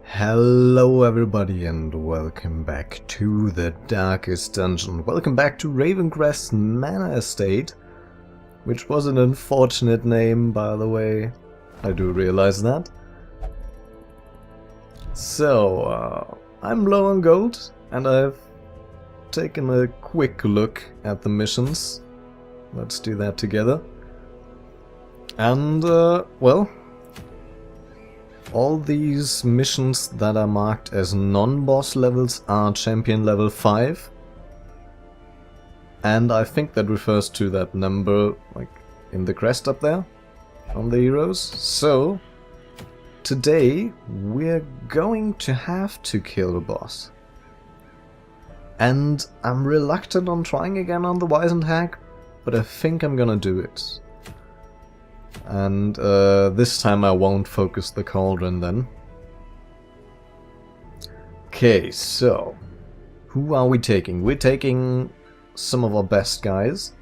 Hello everybody and welcome back to the Darkest Dungeon. Welcome back to Ravencrest Manor Estate, which was an unfortunate name, by the way. I do realize that. So, I'm low on gold and I've taken a quick look at the missions. Let's do that together. And, well, all these missions that are marked as non-boss levels are champion level 5. And I think that refers to that number, like, in the crest up there, on the heroes. So, today we're going to have to kill a boss. And I'm reluctant on trying again on the Wizened Hag, but I think I'm gonna do it. And this time I won't focus the cauldron then. Okay, so who are we taking? We're taking some of our best guys.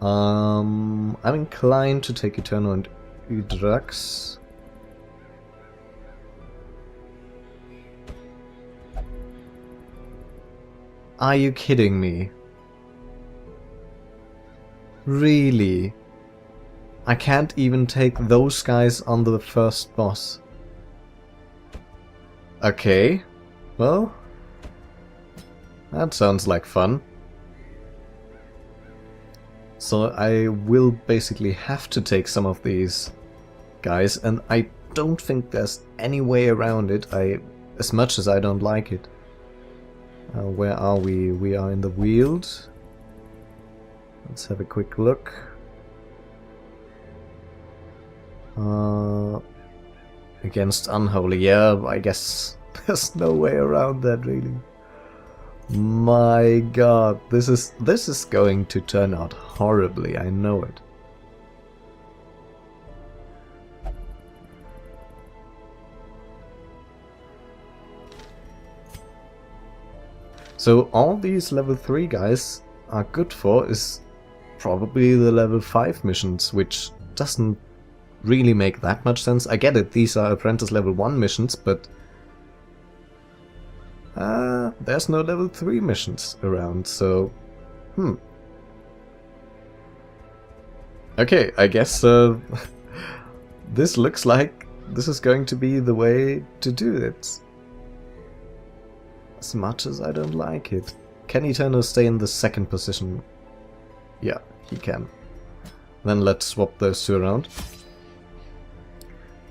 I'm inclined to take Eterno and Udrax. Are you kidding me? Really? I can't even take those guys on the first boss. Okay, well, that sounds like fun. So I will basically have to take some of these guys, and I don't think there's any way around it, as much as I don't like it. Where are we? We are in the Weald. Let's have a quick look. Against Unholy, yeah, I guess there's no way around that really. My god, this is going to turn out horribly, I know it. So all these level 3 guys are good for is probably the level 5 missions, which doesn't really make that much sense. I get it, these are apprentice level 1 missions, but there's no level 3 missions around, so okay, I guess this looks like this is going to be the way to do it. As much as I don't like it. Can Eternal stay in the second position? Yeah, he can. Then let's swap those two around.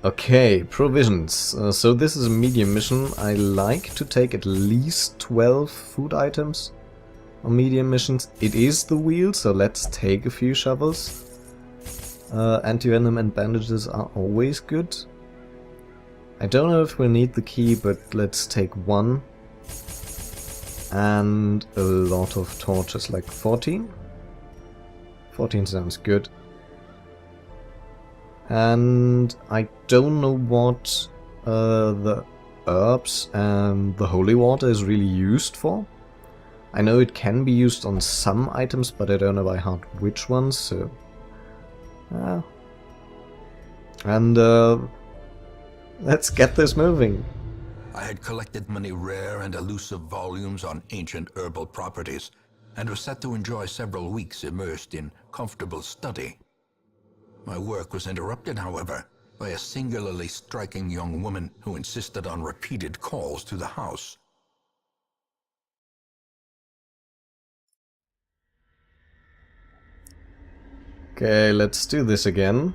Okay, provisions. So this is a medium mission. I like to take at least 12 food items on medium missions. It is the wheel, so let's take a few shovels. Anti-venom and bandages are always good. I don't know if we need the key, but let's take one. And a lot of torches, like 14. 14 sounds good. And I don't know what the herbs and the holy water is really used for. I know it can be used on some items, but I don't know by heart which ones, so... And let's get this moving. I had collected many rare and elusive volumes on ancient herbal properties, and was set to enjoy several weeks immersed in comfortable study. My work was interrupted, however, by a singularly striking young woman who insisted on repeated calls to the house. Okay, let's do this again.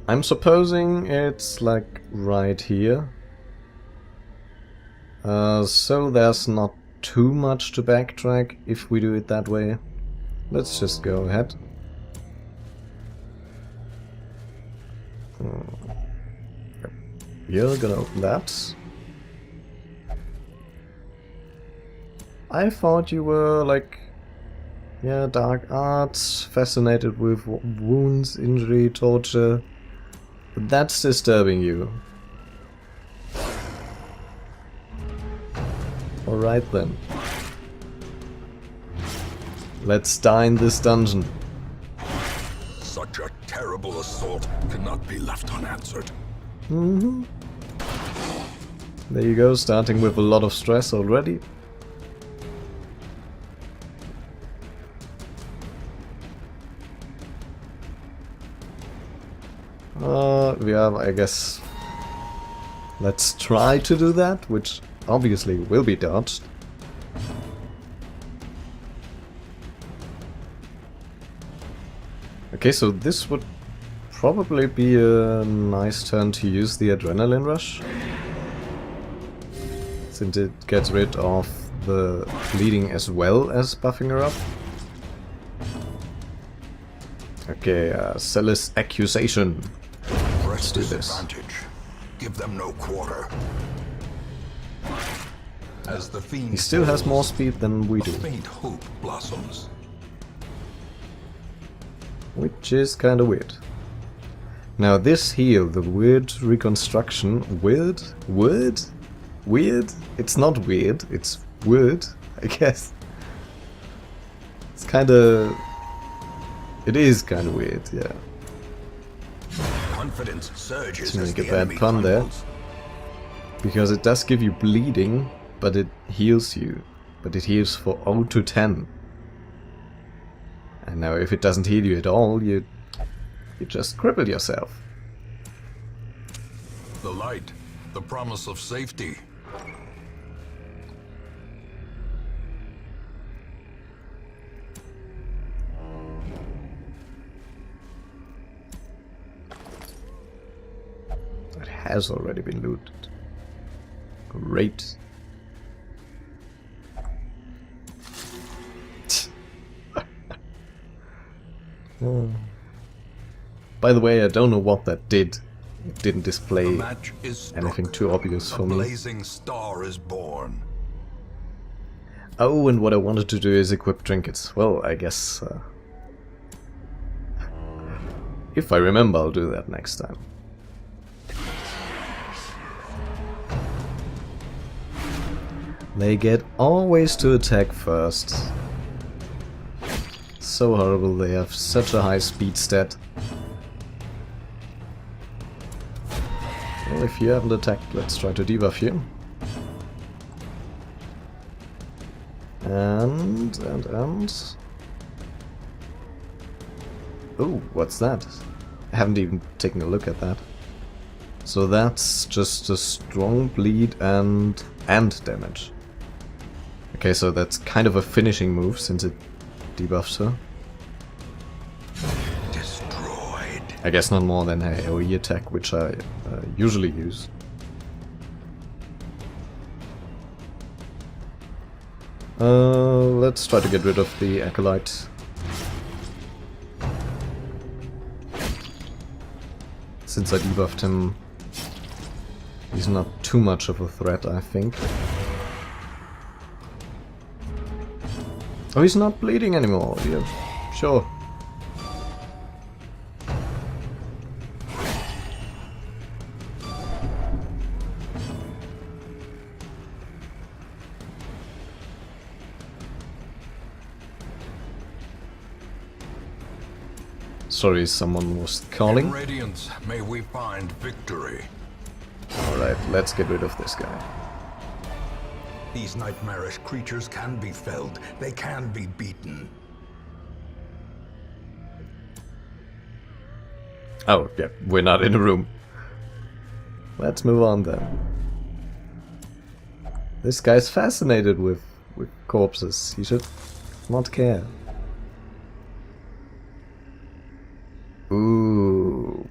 I'm supposing it's like right here. So there's not too much to backtrack if we do it that way. Let's just go ahead. You're gonna open that. I thought you were like, yeah, dark arts, fascinated with wounds, injury, torture. But that's disturbing you. Alright then. Let's die in this dungeon. Such a terrible assault cannot be left unanswered. Mm-hmm. There you go, starting with a lot of stress already. Yeah, I guess let's try to do that, which obviously will be dodged. Okay, so this would probably be a nice turn to use the Adrenaline Rush, since it gets rid of the bleeding as well as buffing her up. Okay, Celis Accusation. Let's do this. Give them no quarter. As the fiend He still has more speed than we a do, faint hope blossoms. which is kinda weird. Now this heal, the weird reconstruction, weird? Weird? It's not weird, it's weird, I guess. It's kinda... It is kinda weird, yeah. Confidence surges To as make a the bad enemy pun there. crumbles. Because it does give you bleeding, but it heals you. But it heals for 0 to 10. And now if it doesn't heal you at all, you just cripple yourself. The light, the promise of safety. It has already been looted. Great. By the way, I don't know what that did. It didn't The display match is struck. anything too obvious A for me. blazing star is born. Oh, and what I wanted to do is equip trinkets. Well, I guess... if I remember, I'll do that next time. They get always to attack first. So horrible, they have such a high speed stat. Well, if you haven't attacked, let's try to debuff you. And... Oh, what's that? I haven't even taken a look at that. So that's just a strong bleed and damage. Okay, so that's kind of a finishing move since it debuffs her. Destroyed. I guess not more than a AoE attack, which I usually use. Let's try to get rid of the Acolyte. Since I debuffed him, he's not too much of a threat, I think. Oh, he's not bleeding anymore. Yeah, sure. Sorry, someone was In calling. radiance, may we find victory. Alright, let's get rid of this guy. These nightmarish creatures can be felled. They can be beaten. Oh, yeah, we're not in a room. Let's move on then. This guy's fascinated with corpses. He should not care. Ooh.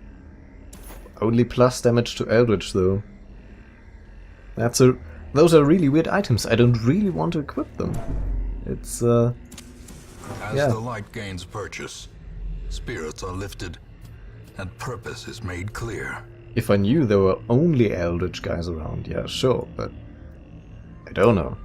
Only plus damage to Eldritch though. Those are really weird items. I don't really want to equip them. It's As yeah. the light gains purchase, spirits are lifted, and purpose is made clear. If I knew there were only Eldritch guys around, yeah, sure, but I don't know.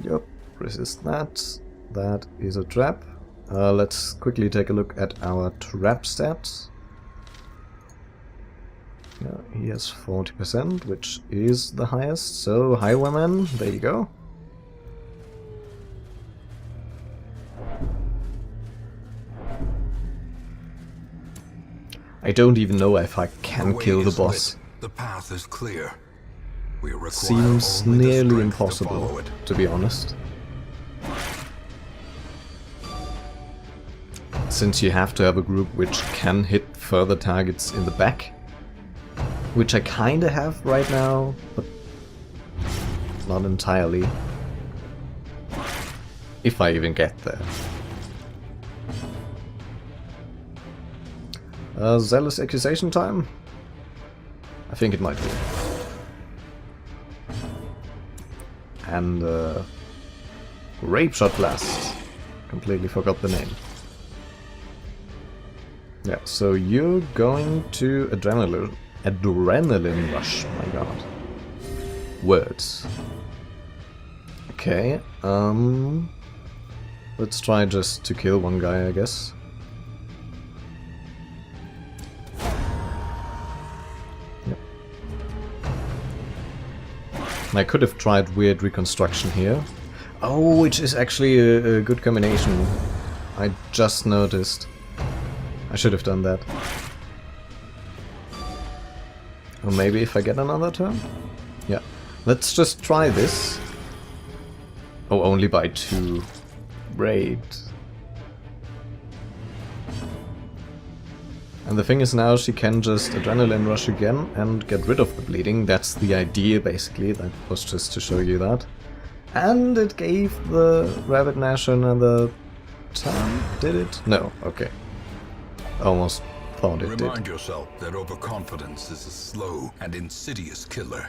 Yup, resist that. That is a trap. Let's quickly take a look at our trap stats. Yeah, he has 40%, which is the highest, so Highwayman, there you go. I don't even know if I can kill the boss. The path is clear. We require Seems only the nearly strength to impossible, follow it. to be honest. Since you have to have a group which can hit further targets in the back. Which I kinda have right now, but not entirely. If I even get there. Zealous accusation time? I think it might be. And Rape Shot Blast. Completely forgot the name. Yeah, so you're going to Adrenaline Rush, my god. Words. Okay, let's try just to kill one guy, I guess. Yep. I could have tried Weird Reconstruction here. Oh, which is actually a good combination. I just noticed. I should have done that. Or maybe if I get another turn? Yeah. Let's just try this. Oh, only by 2. Great. And the thing is now she can just Adrenaline Rush again and get rid of the bleeding. That's the idea, basically. That was just to show you that. And it gave the Rabbit Gnasher another turn, did it? No, okay. Almost thought it did. Remind yourself that overconfidence is a slow and insidious killer.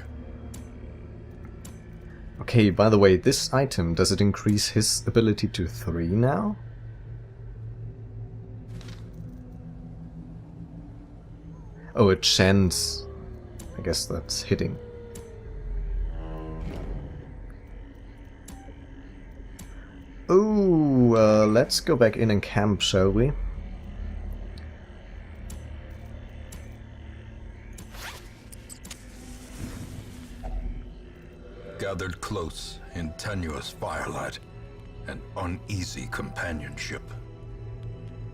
Okay, by the way, this item, does it increase his ability to 3 now? Oh, a chance. I guess that's hitting. Ooh, let's go back in and camp, shall we? Gathered close in tenuous firelight and uneasy companionship.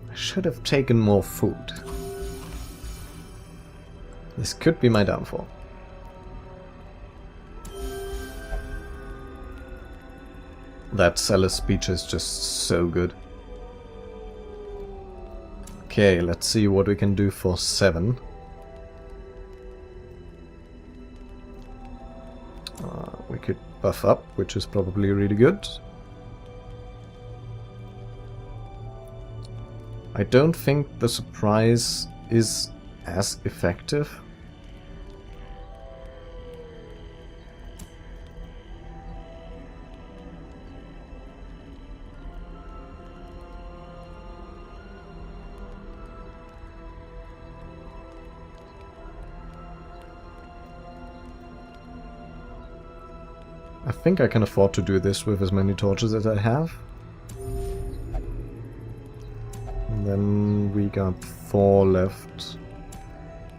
I should have taken more food. This could be my downfall. That Zealous speech is just so good. Okay, let's see what we can do for 7. We could buff up, which is probably really good. I don't think the surprise is as effective. I think I can afford to do this with as many torches as I have. And then we got 4 left.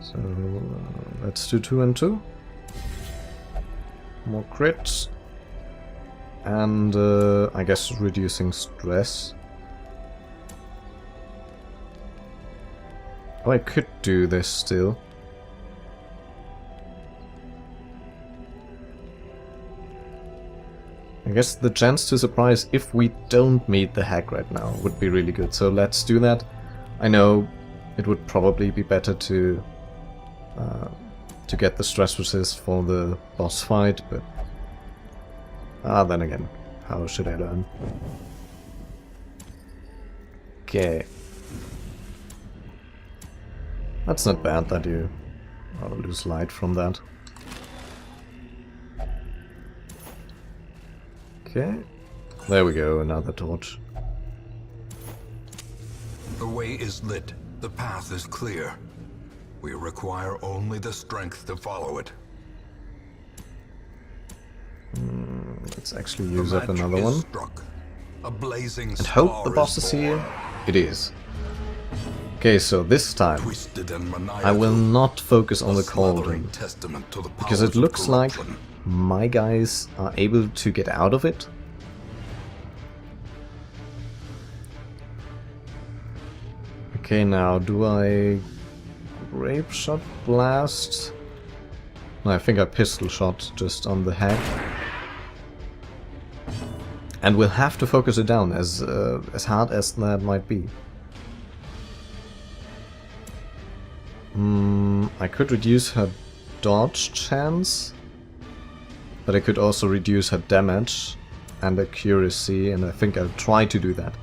So let's do 2 and 2. More crits. And I guess reducing stress. Oh, I could do this still. I guess the chance to surprise if we don't meet the hack right now would be really good, so let's do that. I know it would probably be better to get the stress resist for the boss fight, but then again, how should I learn? Okay. That's not bad that you lose light from that. Okay, there we go, another torch. The way is lit, the path is clear. We require only the strength to follow it. Let's actually use up another one. Struck. A blazing And hope the boss is here. It is. Okay, so this time I will not focus on the cauldron, because it looks like my guys are able to get out of it. Okay, now do I grape shot blast. No, I think I pistol shot just on the hack. And we'll have to focus it down, as hard as that might be. I could reduce her dodge chance, but I could also reduce her damage and accuracy, and I think I'll try to do that.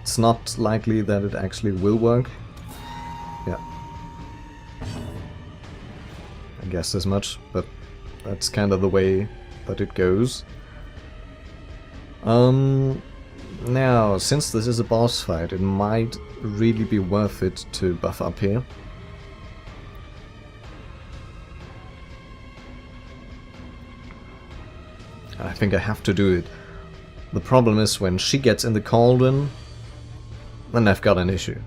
It's not likely that it actually will work. Yeah. I guess as much, but that's kind of the way that it goes. Now, since this is a boss fight, it might really be worth it to buff up here. I think I have to do it. The problem is when she gets in the cauldron, then I've got an issue.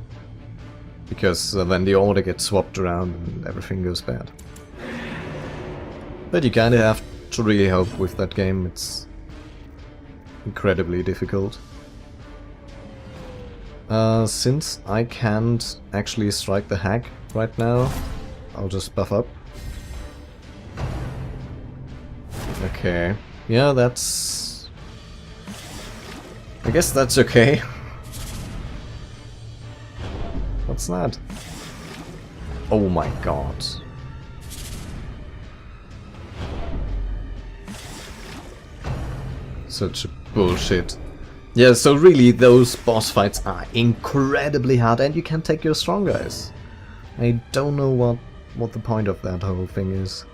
Because then the order gets swapped around and everything goes bad. But you kinda have to really hope with that game, it's incredibly difficult. Since I can't actually strike the hack right now, I'll just buff up. Okay. Yeah, that's... I guess that's okay. What's that? Oh my god. Such bullshit. Yeah, so really those boss fights are incredibly hard and you can take your strong guys. I don't know what the point of that whole thing is.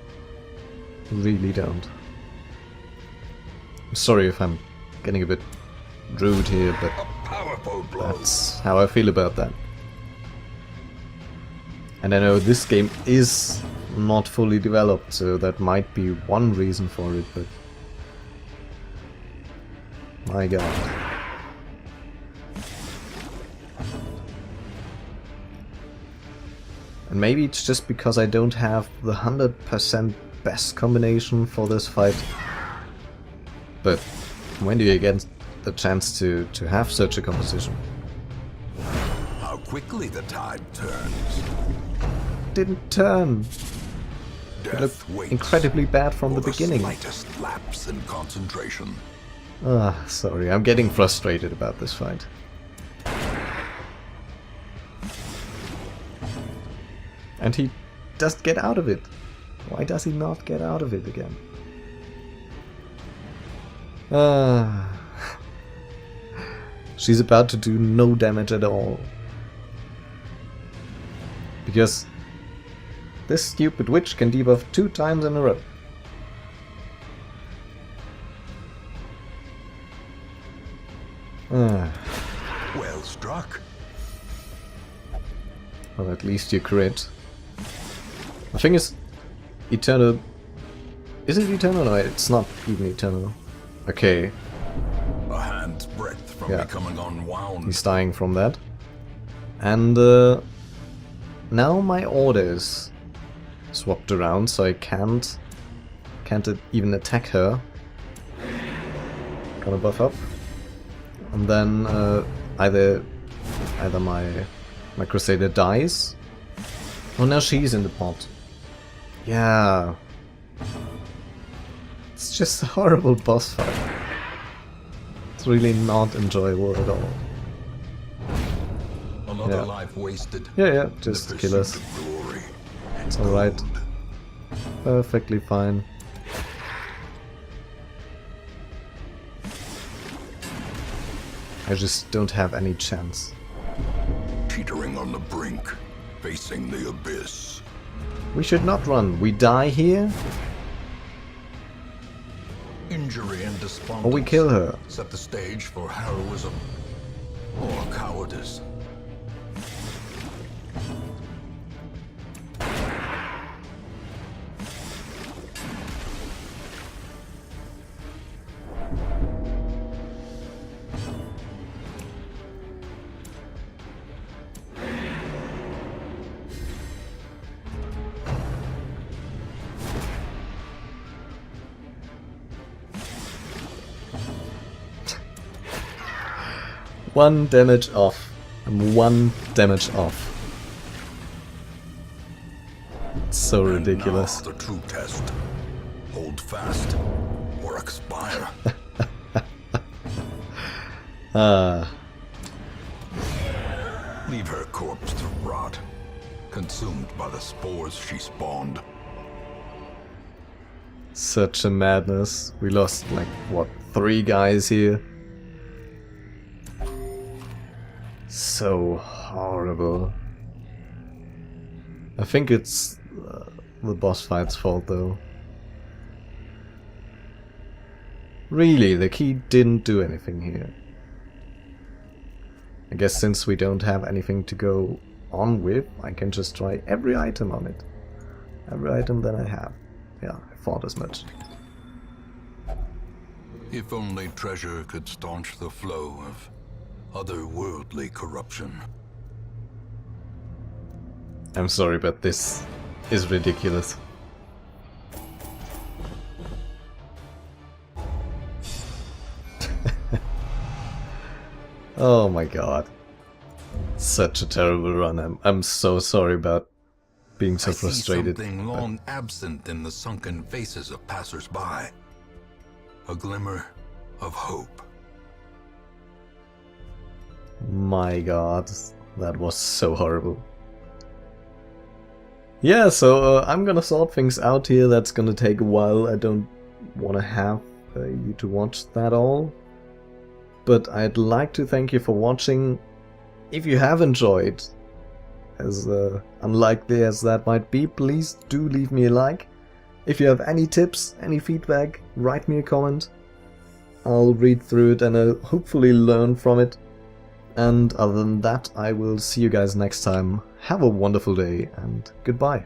Really don't. I'm sorry if I'm getting a bit rude here, but that's how I feel about that. And I know this game is not fully developed, so that might be one reason for it, but... my god. And maybe it's just because I don't have the 100% best combination for this fight. But when do you get the chance to have such a composition? How quickly the tide turns. Didn't turn. It looked incredibly bad from the beginning. Slightest lapse in concentration. Ah, sorry, I'm getting frustrated about this fight. And he doesn't get out of it. Why does he not get out of it again? She's about to do no damage at all. Because this stupid witch can debuff 2 times in a row. Well struck. Well, at least you crit. The thing is, Eternal... Is it Eternal? No, it's not even Eternal. Okay. A hand's breadth from becoming unwound. He's dying from that. And now my order is swapped around, so I can't even attack her. Gonna buff up. And then either my Crusader dies. Oh, now she's in the pot. Yeah. It's just a horrible boss fight. It's really not enjoyable at all. Another life wasted. Yeah, just kill us. It's alright. Perfectly fine. I just don't have any chance. Teetering on the brink, facing the abyss. We should not run. We die here, Injury and despondence or we kill her. set the stage for heroism or cowardice. One damage off. I'm 1 damage off. so ridiculous. And now the true test. Hold fast or expire. Leave her corpse to rot, consumed by the spores she spawned. Such a madness. We lost like, what, 3 guys here? So horrible. I think it's the boss fight's fault though. Really, the key didn't do anything here. I guess since we don't have anything to go on with, I can just try every item on it. Every item that I have. Yeah, I thought as much. If only treasure could staunch the flow of otherworldly corruption. I'm sorry, but this is ridiculous. Oh my god. Such a terrible run. I'm so sorry about being so frustrated. I see something long absent in the sunken faces of passers-by. A glimmer of hope. My god, that was so horrible. Yeah, so I'm gonna sort things out here. That's gonna take a while. I don't want to have you to watch that all. But I'd like to thank you for watching. If you have enjoyed, as unlikely as that might be, please do leave me a like. If you have any tips, any feedback, write me a comment. I'll read through it and I'll hopefully learn from it. And other than that, I will see you guys next time. Have a wonderful day and goodbye.